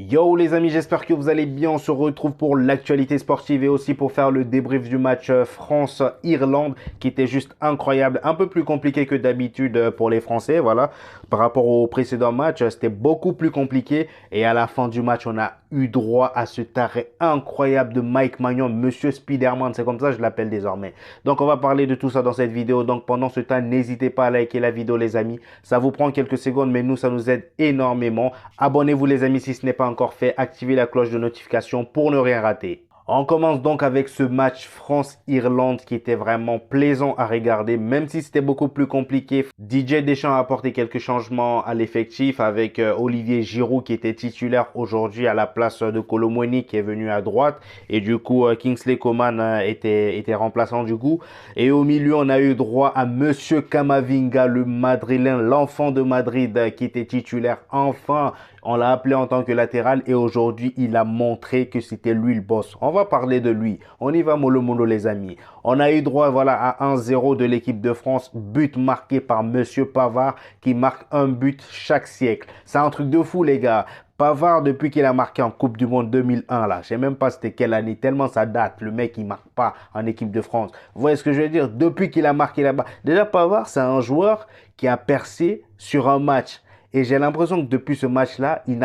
Yo les amis, j'espère que vous allez bien. On se retrouve pour l'actualité sportive et aussi pour faire le débrief du match France-Irlande qui était juste incroyable, un peu plus compliqué que d'habitude pour les Français, voilà. Par rapport au précédent match, c'était beaucoup plus compliqué et à la fin du match, on a eu droit à ce arrêt incroyable de Mike Maignan, Monsieur Spiderman, c'est comme ça que je l'appelle désormais. Donc on va parler de tout ça dans cette vidéo. Donc pendant ce temps, n'hésitez pas à liker la vidéo les amis. Ça vous prend quelques secondes mais nous, ça nous aide énormément. Abonnez-vous les amis si ce n'est pas encore fait. Activez la cloche de notification pour ne rien rater. On commence donc avec ce match France-Irlande qui était vraiment plaisant à regarder, même si c'était beaucoup plus compliqué. DJ Deschamps a apporté quelques changements à l'effectif avec Olivier Giroud qui était titulaire aujourd'hui à la place de Kolo Muani qui est venu à droite. Et du coup, Kingsley Coman était remplaçant du coup. Et au milieu, on a eu droit à Monsieur Camavinga, le Madrilène, l'enfant de Madrid qui était titulaire enfin. On l'a appelé en tant que latéral et aujourd'hui, il a montré que c'était lui le boss. On va parler de lui. On y va mollo mollo les amis. On a eu droit voilà, à 1-0 de l'équipe de France. But marqué par Monsieur Pavard qui marque un but chaque siècle. C'est un truc de fou les gars. Pavard, depuis qu'il a marqué en Coupe du Monde 2001, là, je sais même pas c'était quelle année, tellement ça date, le mec, il marque pas en équipe de France. Vous voyez ce que je veux dire? Depuis qu'il a marqué là-bas. Déjà, Pavard, c'est un joueur qui a percé sur un match. Et j'ai l'impression que depuis ce match-là, il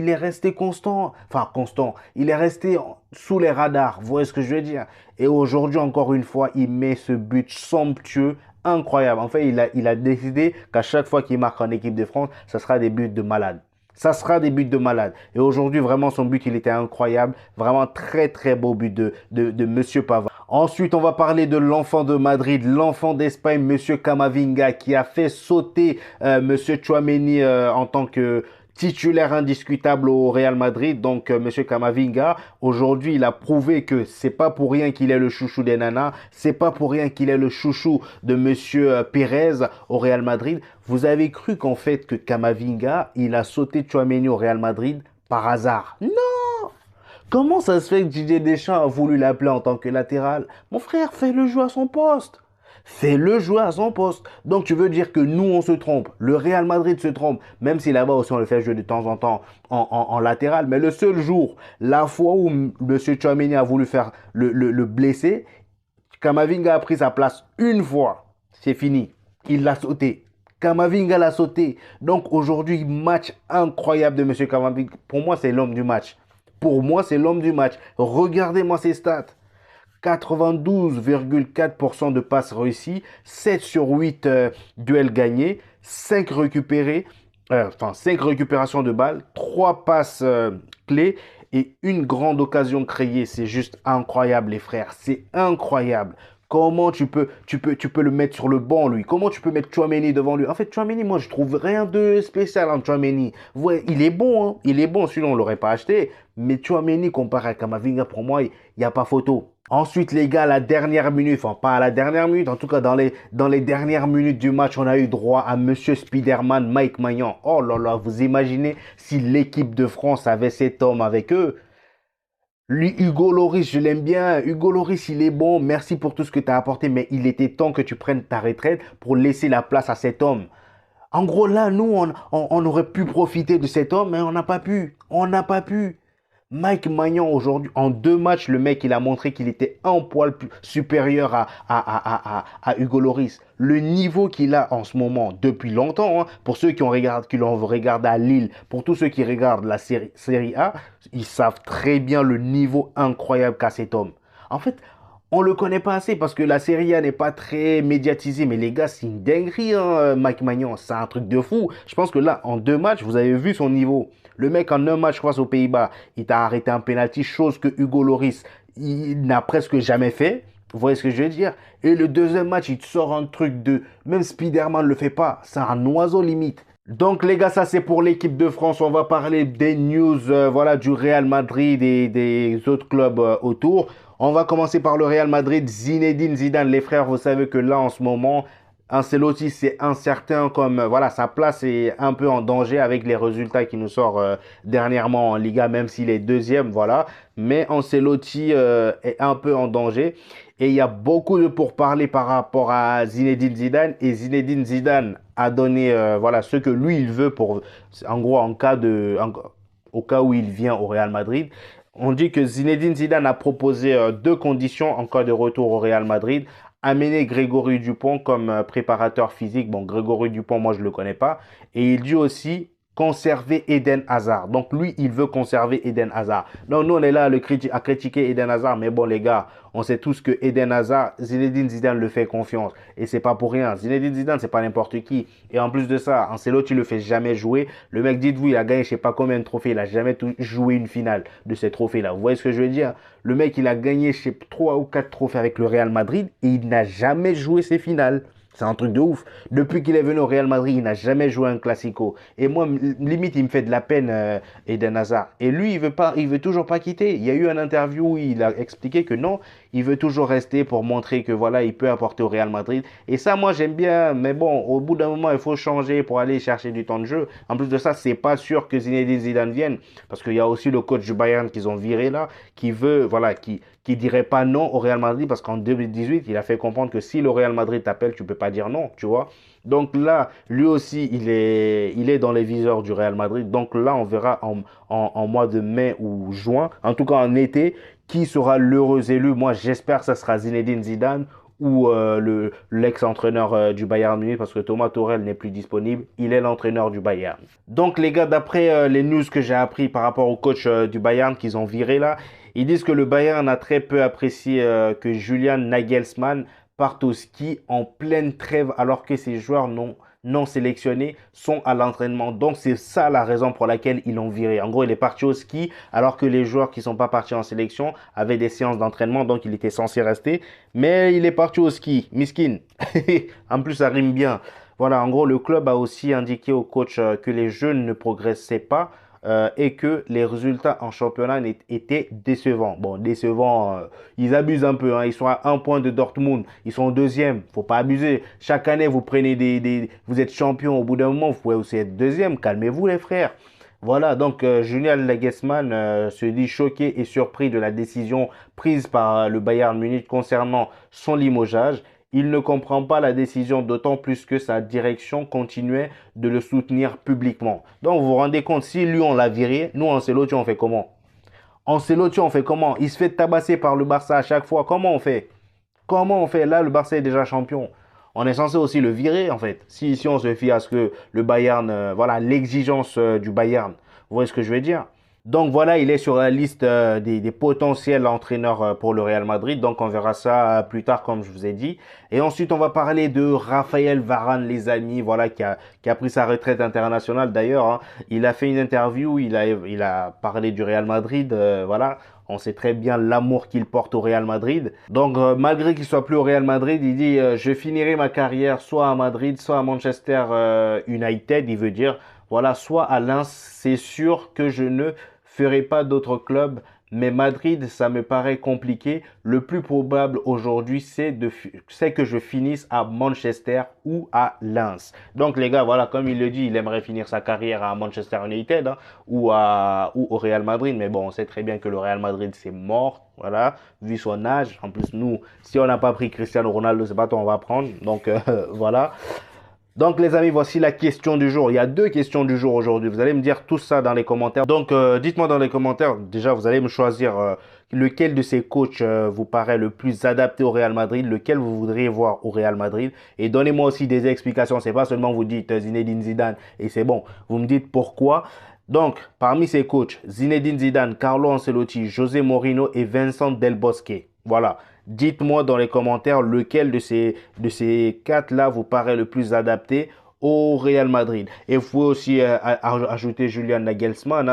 est resté constant. Enfin, constant. Il est resté sous les radars. Vous voyez ce que je veux dire? Et aujourd'hui, encore une fois, il met ce but somptueux, incroyable. En fait, il a décidé qu'à chaque fois qu'il marque en équipe de France, ça sera des buts de malade. Ça sera des buts de malade. Et aujourd'hui, vraiment, son but, il était incroyable. Vraiment, très, très beau but de Monsieur Pavard. Ensuite, on va parler de l'enfant de Madrid, l'enfant d'Espagne, Monsieur Camavinga, qui a fait sauter Monsieur Tchouaméni en tant que titulaire indiscutable au Real Madrid. Donc, Monsieur Camavinga, aujourd'hui, il a prouvé que c'est pas pour rien qu'il est le chouchou des nanas, c'est pas pour rien qu'il est le chouchou de Monsieur Pérez au Real Madrid. Vous avez cru qu'en fait que Camavinga, il a sauté Tchouaméni au Real Madrid par hasard? Non! Comment ça se fait que Didier Deschamps a voulu l'appeler en tant que latéral? Mon frère, fais-le jouer à son poste. Fais-le jouer à son poste. Donc tu veux dire que nous, on se trompe. Le Real Madrid se trompe. Même si là-bas aussi, on le fait jouer de temps en temps en latéral. Mais le seul jour, la fois où M. Tchouaméni a voulu faire le blessé, Kamavinga a pris sa place une fois. C'est fini. Il l'a sauté. Kamavinga l'a sauté. Donc aujourd'hui, match incroyable de M. Kamavinga. Pour moi, c'est l'homme du match. Pour moi, c'est l'homme du match. Regardez-moi ses stats. 92,4% de passes réussies, 7 sur 8 duels gagnés, 5 récupérés, 5 récupérations de balles, 3 passes clés et une grande occasion créée. C'est juste incroyable les frères, c'est incroyable. Comment tu peux le mettre sur le banc, lui? Comment tu peux mettre Tchouaméni devant lui? En fait, Tchouaméni, moi, je trouve rien de spécial en Tchouaméni. Ouais, il est bon, hein? Il est bon, sinon on ne l'aurait pas acheté. Mais Tchouaméni, comparé à Kamavinga, pour moi, il n'y a pas photo. Ensuite, les gars, la dernière minute, enfin pas à la dernière minute, en tout cas dans les dernières minutes du match, on a eu droit à Monsieur Spiderman, Mike Maignan. Oh là là, vous imaginez si l'équipe de France avait cet homme avec eux? Lui, Hugo Loris, je l'aime bien. Hugo Loris, il est bon. Merci pour tout ce que tu as apporté, mais il était temps que tu prennes ta retraite pour laisser la place à cet homme. En gros, là, nous, on aurait pu profiter de cet homme, mais on n'a pas pu. On n'a pas pu. Mike Maignan, aujourd'hui, en 2 matchs, le mec, il a montré qu'il était un poil supérieur à Hugo Loris. Le niveau qu'il a en ce moment, depuis longtemps, hein, pour ceux qui l'ont regardé à Lille, pour tous ceux qui regardent la série A, ils savent très bien le niveau incroyable qu'a cet homme. En fait, on le connaît pas assez parce que la Serie A n'est pas très médiatisée. Mais les gars, c'est une dinguerie, hein, Mike Maignan. C'est un truc de fou. Je pense que là, en 2 matchs, vous avez vu son niveau. Le mec, en un match face aux Pays-Bas, il t'a arrêté un penalty, chose que Hugo Loris, il n'a presque jamais fait. Vous voyez ce que je veux dire? Et le deuxième match, il te sort un truc de... Même Spider-Man ne le fait pas. C'est un oiseau limite. Donc les gars, ça c'est pour l'équipe de France. On va parler des news voilà, du Real Madrid et des autres clubs autour. On va commencer par le Real Madrid. Zinedine Zidane, les frères, vous savez que là en ce moment, Ancelotti c'est incertain comme voilà, sa place est un peu en danger avec les résultats qui nous sortent dernièrement en Liga, même s'il est deuxième, voilà. Mais Ancelotti est un peu en danger. Et il y a beaucoup de pourparlers par rapport à Zinedine Zidane. Et Zinedine Zidane a donné voilà, ce que lui, il veut pour, en gros, au cas où il vient au Real Madrid. On dit que Zinedine Zidane a proposé deux conditions en cas de retour au Real Madrid. Amener Grégory Dupont comme préparateur physique. Bon, Grégory Dupont, moi, je ne le connais pas. Et il dit aussi conserver Eden Hazard. Donc, lui, il veut conserver Eden Hazard. Donc, nous, on est là à critiquer Eden Hazard. Mais bon, les gars, on sait tous que Eden Hazard, Zinedine Zidane le fait confiance. Et c'est pas pour rien. Zinedine Zidane, c'est pas n'importe qui. Et en plus de ça, Ancelotti le fait jamais jouer. Le mec, dites-vous, il a gagné je sais pas combien de trophées. Il a jamais joué une finale de ces trophées-là. Vous voyez ce que je veux dire? Le mec, il a gagné je sais 3 ou 4 trophées avec le Real Madrid et il n'a jamais joué ses finales. C'est un truc de ouf. Depuis qu'il est venu au Real Madrid, il n'a jamais joué un classico. Et moi, limite, il me fait de la peine, Eden Hazard. Et lui, il veut toujours pas quitter. Il y a eu un interview où il a expliqué que non, il veut toujours rester pour montrer que voilà, il peut apporter au Real Madrid. Et ça, moi, j'aime bien. Mais bon, au bout d'un moment, il faut changer pour aller chercher du temps de jeu. En plus de ça, c'est pas sûr que Zinedine Zidane vienne. Parce qu'il y a aussi le coach du Bayern qu'ils ont viré là, qui veut, voilà, qui dirait pas non au Real Madrid parce qu'en 2018, il a fait comprendre que si le Real Madrid t'appelle, tu peux pas dire non, tu vois. Donc là, lui aussi, il est dans les viseurs du Real Madrid. Donc là, on verra en mois de mai ou juin, en tout cas en été, qui sera l'heureux élu. Moi, j'espère que ça sera Zinedine Zidane ou l'ex-entraîneur du Bayern Munich parce que Thomas Tuchel n'est plus disponible. Il est l'entraîneur du Bayern. Donc les gars, d'après les news que j'ai appris par rapport au coach du Bayern qu'ils ont viré là, ils disent que le Bayern a très peu apprécié que Julian Nagelsmann parte au ski en pleine trêve alors que ses joueurs non sélectionnés sont à l'entraînement. Donc c'est ça la raison pour laquelle ils l'ont viré. En gros, il est parti au ski alors que les joueurs qui ne sont pas partis en sélection avaient des séances d'entraînement, donc il était censé rester. Mais il est parti au ski, miskin. En plus, ça rime bien. Voilà, en gros, le club a aussi indiqué au coach que les jeunes ne progressaient pas et que les résultats en championnat étaient décevants. Bon, décevants, ils abusent un peu. Hein. Ils sont à un point de Dortmund. Ils sont deuxième. Faut pas abuser. Chaque année, vous prenez vous êtes champion. Au bout d'un moment, vous pouvez aussi être deuxième. Calmez-vous, les frères. Voilà, donc Julian Nagelsmann se dit choqué et surpris de la décision prise par le Bayern Munich concernant son limogeage. Il ne comprend pas la décision, d'autant plus que sa direction continuait de le soutenir publiquement. Donc vous vous rendez compte, si lui on l'a viré, nous Ancelotti on fait comment? Ancelotti on fait comment? Il se fait tabasser par le Barça à chaque fois. Comment on fait? Comment on fait? Là le Barça est déjà champion. On est censé aussi le virer en fait. Si on se fie à ce que le Bayern, voilà l'exigence du Bayern. Vous voyez ce que je veux dire? Donc voilà, il est sur la liste des potentiels entraîneurs pour le Real Madrid. Donc on verra ça plus tard, comme je vous ai dit. Et ensuite, on va parler de Raphaël Varane, les amis, voilà, qui a pris sa retraite internationale d'ailleurs. Hein. Il a fait une interview, il a parlé du Real Madrid, voilà. On sait très bien l'amour qu'il porte au Real Madrid. Donc, malgré qu'il soit plus au Real Madrid, il dit je finirai ma carrière soit à Madrid, soit à Manchester United. Il veut dire, voilà, soit à Lens. C'est sûr que je ne ferai pas d'autres clubs. Mais Madrid, ça me paraît compliqué. Le plus probable aujourd'hui, c'est que je finisse à Manchester ou à Lens. Donc les gars, voilà, comme il le dit, il aimerait finir sa carrière à Manchester United hein, ou au Real Madrid. Mais bon, on sait très bien que le Real Madrid, c'est mort. Voilà, vu son âge. En plus, nous, si on n'a pas pris Cristiano Ronaldo, c'est pas toi on va prendre. Donc voilà. Donc les amis, voici la question du jour. Il y a deux questions du jour aujourd'hui. Vous allez me dire tout ça dans les commentaires. Donc dites-moi dans les commentaires, déjà vous allez me choisir lequel de ces coachs vous paraît le plus adapté au Real Madrid, lequel vous voudriez voir au Real Madrid. Et donnez-moi aussi des explications. C'est pas seulement vous dites Zinedine Zidane et c'est bon. Vous me dites pourquoi. Donc parmi ces coachs, Zinedine Zidane, Carlo Ancelotti, José Mourinho et Vincent Del Bosque. Voilà. Dites-moi dans les commentaires lequel de ces quatre-là vous paraît le plus adapté au Real Madrid. Et vous pouvez aussi ajouter Julian Nagelsmann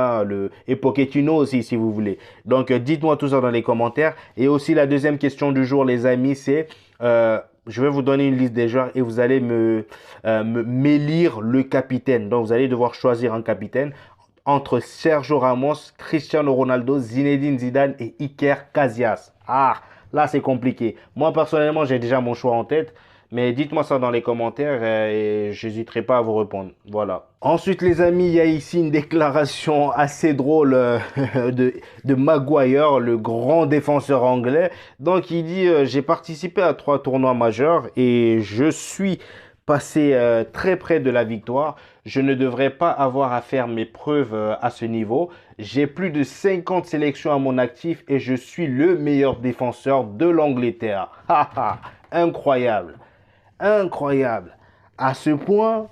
et Pochettino aussi si vous voulez. Donc dites-moi tout ça dans les commentaires. Et aussi la deuxième question du jour les amis c'est... je vais vous donner une liste des joueurs et vous allez m'élire le capitaine. Donc vous allez devoir choisir un capitaine entre Sergio Ramos, Cristiano Ronaldo, Zinedine Zidane et Iker Casillas. Ah, là c'est compliqué. Moi personnellement, j'ai déjà mon choix en tête. Mais dites-moi ça dans les commentaires et j'hésiterai pas à vous répondre. Voilà. Ensuite, les amis, il y a ici une déclaration assez drôle de Maguire, le grand défenseur anglais. Donc, il dit j'ai participé à 3 tournois majeurs et je suis passé très près de la victoire. Je ne devrais pas avoir à faire mes preuves à ce niveau. J'ai plus de 50 sélections à mon actif et je suis le meilleur défenseur de l'Angleterre. Haha, incroyable, incroyable. À ce point,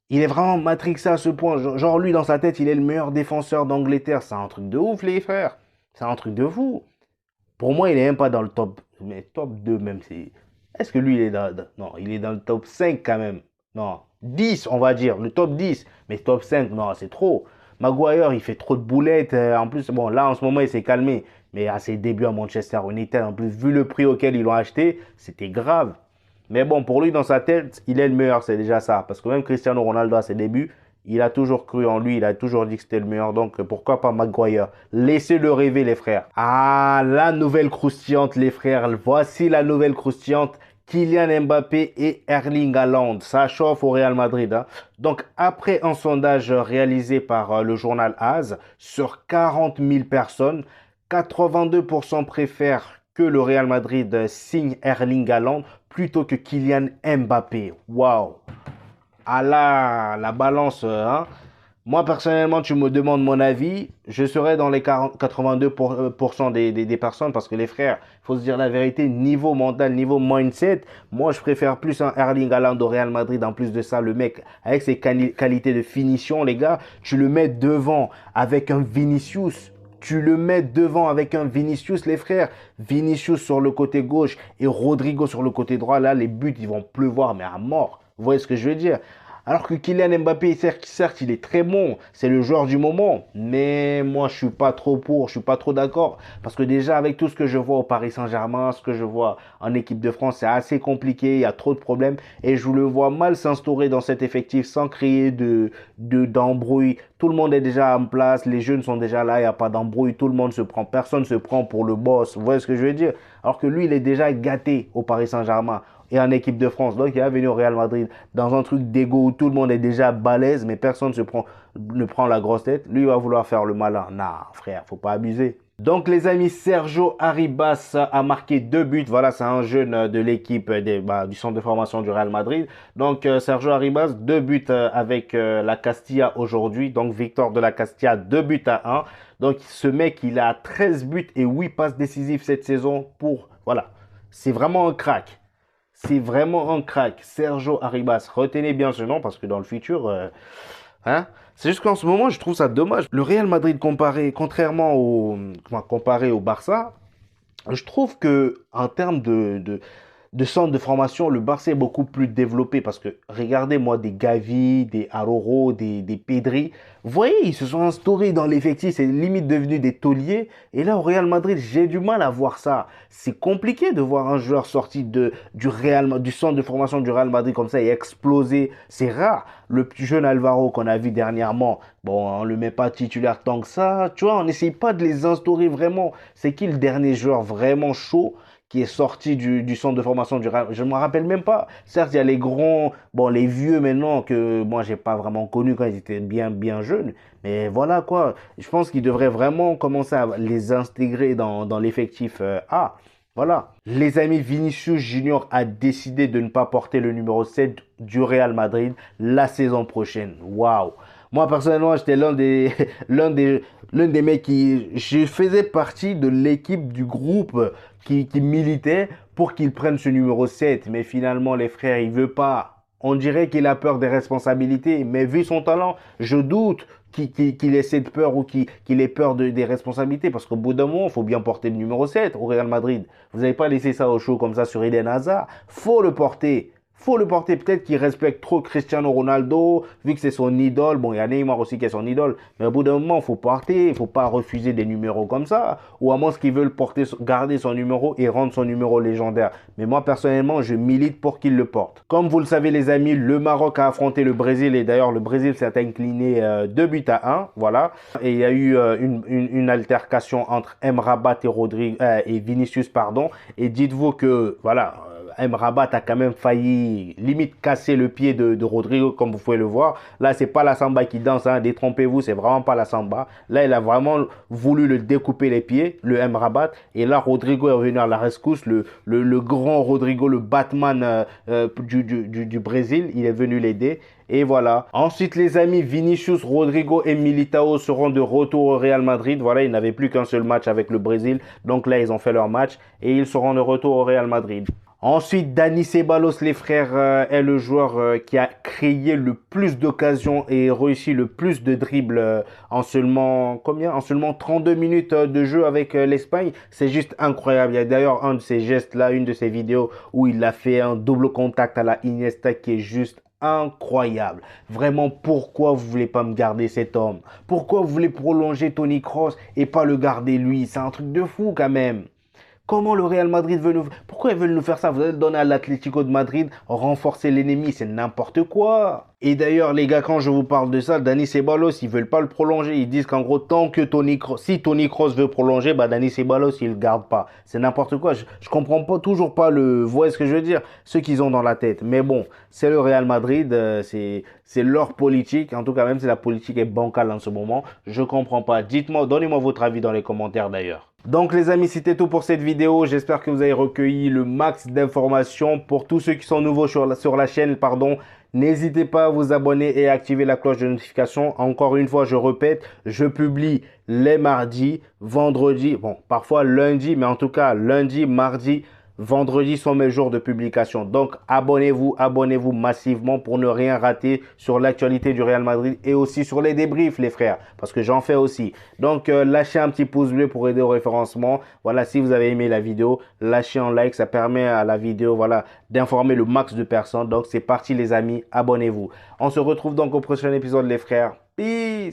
il est vraiment matrixé à ce point. Genre, lui, dans sa tête, il est le meilleur défenseur d'Angleterre. C'est un truc de ouf, les frères. C'est un truc de fou. Pour moi, il est même pas dans le top, mais top 2 même. Est-ce que lui, il est non, il est dans le top 5 quand même. Non, 10 on va dire, le top 10. Mais top 5 non, c'est trop. Maguire, il fait trop de boulettes. En plus, bon, là, en ce moment, il s'est calmé. Mais à ses débuts à Manchester United, en plus, vu le prix auquel ils l'ont acheté, c'était grave. Mais bon, pour lui, dans sa tête, il est le meilleur, c'est déjà ça. Parce que même Cristiano Ronaldo, à ses débuts, il a toujours cru en lui, il a toujours dit que c'était le meilleur. Donc, pourquoi pas Maguire? Laissez-le rêver, les frères. Ah, la nouvelle croustillante, les frères. Voici la nouvelle croustillante. Kylian Mbappé et Erling Haaland. Ça chauffe au Real Madrid, hein. Donc, après un sondage réalisé par le journal AS sur 40 000 personnes, 82% préfèrent que le Real Madrid signe Erling Haaland plutôt que Kylian Mbappé. Waouh! Ah là, la balance, hein. Moi, personnellement, tu me demandes mon avis, je serais dans les 40 82% des personnes parce que les frères, il faut se dire la vérité, niveau mental, niveau mindset, moi, je préfère plus un Erling Haaland au Real Madrid. En plus de ça, le mec, avec ses qualités de finition, les gars, tu le mets devant avec un Vinicius. Tu le mets devant avec un Vinicius, les frères. Vinicius sur le côté gauche et Rodrigo sur le côté droit. Là, les buts, ils vont pleuvoir, mais à mort. Vous voyez ce que je veux dire? Alors que Kylian Mbappé, certes, il est très bon, c'est le joueur du moment, mais moi, je suis pas trop pour, je suis pas trop d'accord, parce que déjà, avec tout ce que je vois au Paris Saint-Germain, ce que je vois en équipe de France, c'est assez compliqué, il y a trop de problèmes, et je le vois mal s'instaurer dans cet effectif sans créer d'embrouille. Tout le monde est déjà en place, les jeunes sont déjà là, il n'y a pas d'embrouille, tout le monde se prend, personne se prend pour le boss, vous voyez ce que je veux dire? Alors que lui, il est déjà gâté au Paris Saint-Germain et en équipe de France. Donc, il est venu au Real Madrid dans un truc d'ego où tout le monde est déjà balèze, mais personne ne prend la grosse tête. Lui, il va vouloir faire le malin. Non, frère, faut pas abuser. Donc, les amis, Sergio Arribas a marqué 2 buts. Voilà, c'est un jeune de l'équipe du centre de formation du Real Madrid. Donc, Sergio Arribas, 2 buts avec la Castilla aujourd'hui. Donc, victoire de la Castilla, 2 buts à 1. Donc, ce mec, il a 13 buts et 8 passes décisives cette saison pour... Voilà, c'est vraiment un crack. C'est vraiment un crack. Sergio Arribas. Retenez bien ce nom parce que dans le futur, hein, c'est juste qu'en ce moment, je trouve ça dommage. Le Real Madrid contrairement comparé au Barça, je trouve que en termes de centre de formation, le Barça est beaucoup plus développé parce que regardez-moi des Gavi, des Aroro, des Pedri. Vous voyez, ils se sont instaurés dans l'effectif, c'est limite devenu des tauliers. Et là, au Real Madrid, j'ai du mal à voir ça. C'est compliqué de voir un joueur sorti du centre de formation du Real Madrid comme ça et exploser. C'est rare. Le petit jeune Alvaro qu'on a vu dernièrement, bon, on le met pas titulaire tant que ça. Tu vois, on n'essaye pas de les instaurer vraiment. C'est qui le dernier joueur vraiment chaud qui est sorti du centre de formation du Real? Je ne me rappelle même pas. Certes, il y a les grands, bon, les vieux maintenant que moi, j'ai pas vraiment connus quand ils étaient bien, bien jeunes. Mais voilà quoi. Je pense qu'ils devraient vraiment commencer à les intégrer dans l'effectif A. Voilà. Les amis, Vinicius Junior a décidé de ne pas porter le numéro 7 du Real Madrid la saison prochaine. Waouh. Moi, personnellement, j'étais l'un des, l'un des mecs je faisais partie de l'équipe du groupe qui militait pour qu'il prenne ce numéro 7. Mais finalement, les frères, il veut pas. On dirait qu'il a peur des responsabilités. Mais vu son talent, je doute qu'il ait cette peur ou qu'il ait peur des responsabilités. Parce qu'au bout d'un moment, il faut bien porter le numéro 7 au Real Madrid. Vous n'avez pas laissé ça au show comme ça sur Eden Hazard. Faut le porter. Faut le porter. Peut-être qu'il respecte trop Cristiano Ronaldo, vu que c'est son idole. Bon, il y a Neymar aussi qui est son idole. Mais au bout d'un moment, il faut porter. Il faut pas refuser des numéros comme ça. Ou à moins qu'ils veulent garder son numéro et rendre son numéro légendaire. Mais moi, personnellement, je milite pour qu'il le porte. Comme vous le savez, les amis, le Maroc a affronté le Brésil. Et d'ailleurs, le Brésil s'est incliné 2 buts à 1. Voilà. Et il y a eu une altercation entre Emrabat et Vinicius, pardon. Et dites-vous que, voilà, Rabat a quand même failli limite casser le pied de Rodrigo, comme vous pouvez le voir. Là, c'est pas la samba qui danse, hein, détrompez-vous, c'est vraiment pas la samba. Là, il a vraiment voulu le découper les pieds, le Rabat. Et là, Rodrigo est revenu à la rescousse, le grand Rodrigo, le Batman du Brésil, il est venu l'aider. Et voilà. Ensuite, les amis, Vinicius, Rodrigo et Militao seront de retour au Real Madrid. Voilà, ils n'avaient plus qu'un seul match avec le Brésil. Donc là, ils ont fait leur match et ils seront de retour au Real Madrid. Ensuite, Dani Ceballos, les frères, est le joueur qui a créé le plus d'occasions et réussi le plus de dribbles en seulement combien? En seulement 32 minutes de jeu avec l'Espagne. C'est juste incroyable. Il y a d'ailleurs un de ces gestes là, une de ces vidéos où il a fait un double contact à la Iniesta qui est juste incroyable. Vraiment, pourquoi vous voulez pas me garder cet homme? Pourquoi vous voulez prolonger Toni Kroos et pas le garder lui? C'est un truc de fou quand même. Comment le Real Madrid veut nous... Pourquoi ils veulent nous faire ça? Vous allez le donner à l'Atlético de Madrid, renforcer l'ennemi, c'est n'importe quoi. Et d'ailleurs, les gars, quand je vous parle de ça, Dani Ceballos, ils veulent pas le prolonger. Ils disent qu'en gros, tant que si Toni Kroos veut prolonger, bah Dani Ceballos, il le garde pas. C'est n'importe quoi. Je comprends pas, toujours pas vous voyez ce que je veux dire? Ce qu'ils ont dans la tête. Mais bon, c'est le Real Madrid, c'est leur politique. En tout cas, même si la politique est bancale en ce moment, je comprends pas. Dites-moi, donnez-moi votre avis dans les commentaires d'ailleurs. Donc les amis, c'était tout pour cette vidéo. J'espère que vous avez recueilli le max d'informations. Pour tous ceux qui sont nouveaux sur la chaîne, pardon, n'hésitez pas à vous abonner et à activer la cloche de notification. Encore une fois, je répète, je publie les mardis, vendredis, bon, parfois lundi, mais en tout cas lundi, mardi, vendredi sont mes jours de publication. Donc abonnez-vous massivement pour ne rien rater sur l'actualité du Real Madrid et aussi sur les débriefs les frères, parce que j'en fais aussi. Donc lâchez un petit pouce bleu pour aider au référencement. Voilà, si vous avez aimé la vidéo, lâchez un like, ça permet à la vidéo voilà d'informer le max de personnes. Donc c'est parti les amis, abonnez-vous. On se retrouve donc au prochain épisode les frères. Peace.